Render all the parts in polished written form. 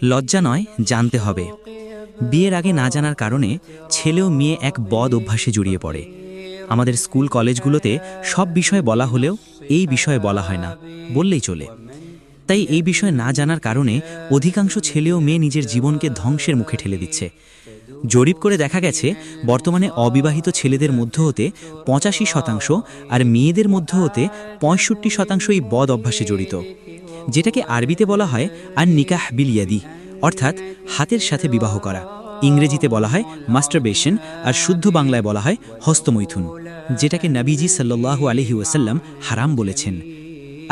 লজ্জা নয়, জানতে হবে। বিয়ের আগে না জানার কারণে ছেলে ও মেয়ে এক বদ অভ্যাসে জড়িয়ে পড়ে। আমাদের স্কুল কলেজগুলোতে সব বিষয়ে বলা হলেও এই বিষয়ে বলা হয় না, বললেই চলে। তাই এই বিষয়ে না জানার কারণে অধিকাংশ ছেলে ও মেয়ে নিজের জীবনকে ধ্বংসের মুখে ঠেলে দিচ্ছে। জরিপ করে দেখা গেছে বর্তমানে অবিবাহিত ছেলেদের মধ্য হতে 85% আর মেয়েদের মধ্য হতে 65% এই বদ অভ্যাসে জড়িত, যেটাকে আরবিতে বলা হয় আর নিকাহ বিল ইয়াদি, অর্থাৎ হাতের সাথে বিবাহ করা। ইংরেজিতে বলা হয় মাস্টারবেশন, আর শুদ্ধ বাংলায় বলা হয় হস্তমৈথুন, যেটাকে নবীজি সাল্লাল্লাহু আলাইহি ওয়াসাল্লাম হারাম বলেছেন।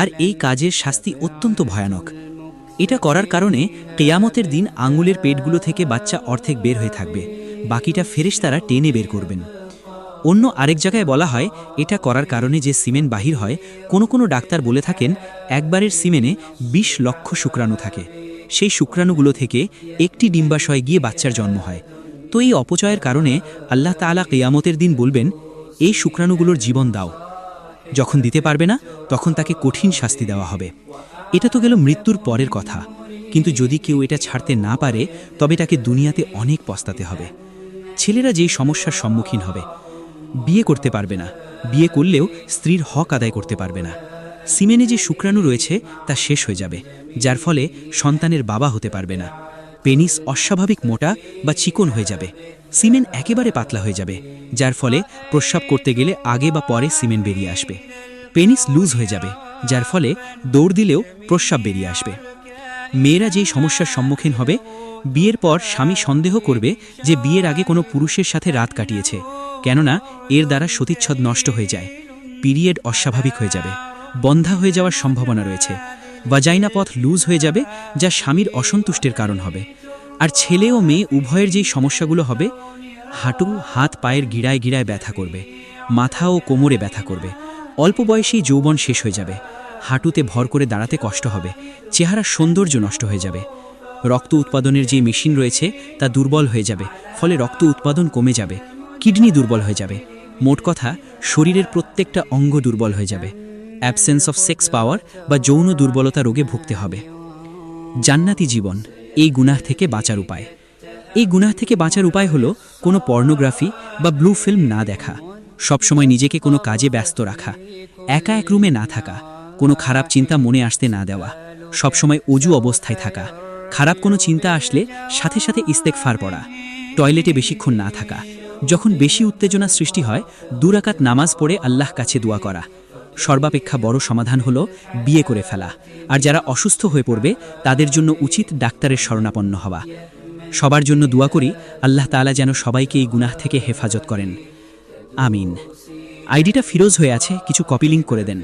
আর এই কাজের শাস্তি অত্যন্ত ভয়ানক। এটা করার কারণে কিয়ামতের দিন আঙুলের পেটগুলো থেকে বাচ্চা অর্ধেক বের হয়ে থাকবে, বাকিটা ফেরেশতারা টেনে বের করবেন। অন্য আরেক জায়গায় বলা হয় এটা করার কারণে যে সিমেন বাহির হয়, কোনো ডাক্তার বলে থাকেন একবারের সিমেনে 20 লক্ষ শুক্রাণু থাকে। সেই শুক্রাণুগুলো থেকে একটি ডিম্বাশয় গিয়ে বাচ্চার জন্ম হয়। তো এই অপচয়ের কারণে আল্লাহ তাআলা কিয়ামতের দিন বলবেন, এই শুক্রাণুগুলোর জীবন দাও। যখন দিতে পারবে না, তখন তাকে কঠিন শাস্তি দেওয়া হবে। এটা তো গেল মৃত্যুর পরের কথা, কিন্তু যদি কেউ এটা ছাড়তে না পারে, তবে তাকে দুনিয়াতে অনেক পস্তাতে হবে। ছেলেরা যেই সমস্যার সম্মুখীন হবে, বিয়ে করতে পারবে না, বিয়ে করলেও স্ত্রীর হক আদায় করতে পারবে না। সিমেনে যে শুক্রাণু রয়েছে তা শেষ হয়ে যাবে, যার ফলে সন্তানের বাবা হতে পারবে না। পেনিস অস্বাভাবিক মোটা বা চিকন হয়ে যাবে, সিমেন একেবারে পাতলা হয়ে যাবে, যার ফলে প্রস্রাব করতে গেলে আগে বা পরে সিমেন বেরিয়ে আসবে। পেনিস লুজ হয়ে যাবে, যার ফলে দৌড় দিলেও প্রস্রাব বেরিয়ে আসবে। মেয়েরা যেই সমস্যার সম্মুখীন হবে, বিয়ের পর স্বামী সন্দেহ করবে যে বিয়ের আগে কোনো পুরুষের সাথে রাত কাটিয়েছে, কেননা এর দ্বারা সতীচ্ছদ নষ্ট হয়ে যায়। পিরিয়ড অস্বাভাবিক হয়ে যাবে, বন্ধা হয়ে যাওয়ার সম্ভাবনা রয়েছে। ভাজাইনা পথ লুজ হয়ে যাবে, যা স্বামীর অসন্তুষ্টের কারণ হবে। আর ছেলে ও মেয়ে উভয়ের যেই সমস্যাগুলো হবে, হাঁটু হাত পায়ের গিড়ায় গিড়ায় ব্যথা করবে, মাথা ও কোমরে ব্যথা করবে, অল্প বয়সেই যৌবন শেষ হয়ে যাবে, হাঁটুতে ভর করে দাঁড়াতে কষ্ট হবে, চেহারার সৌন্দর্য নষ্ট হয়ে যাবে। রক্ত উৎপাদনের যে মেশিন রয়েছে তা দুর্বল হয়ে যাবে, ফলে রক্ত উৎপাদন কমে যাবে, কিডনি দুর্বল হয়ে যাবে। মোট কথা, শরীরের প্রত্যেকটা অঙ্গ দুর্বল হয়ে যাবে। অ্যাবসেন্স অফ সেক্স পাওয়ার বা যৌন দুর্বলতা রোগে ভুগতে হবে। জান্নাতি জীবন, এই গুনাহ থেকে বাঁচার উপায়। এই গুনাহ থেকে বাঁচার উপায় হলো কোনো পর্নোগ্রাফি বা ব্লু ফিল্ম না দেখা, সবসময় নিজেকে কোনো কাজে ব্যস্ত রাখা, একা এক রুমে না থাকা, কোনো খারাপ চিন্তা মনে আসতে না দেওয়া, সবসময় অজু অবস্থায় থাকা, খারাপ কোনো চিন্তা আসলে সাথে সাথে ইস্তেগফার পড়া, টয়লেটে বেশিক্ষণ না থাকা, যখন বেশি উত্তেজনা সৃষ্টি হয় 2 রাকাত নামাজ পড়ে আল্লাহ কাছে দোয়া করা। সর্বাপেক্ষা বড় সমাধান হলো বিয়ে করে ফেলা। আর যারা অসুস্থ হয়ে পড়বে, তাদের জন্য উচিত ডাক্তারের শরণাপন্ন হওয়া। সবার জন্য দোয়া করি আল্লাহ তাআলা যেন সবাইকে এই গুনাহ থেকে হেফাজত করেন। আমিন। আইডিটা ফিরোজ হয়ে আছে, কিছু কপি লিংক করে দেন।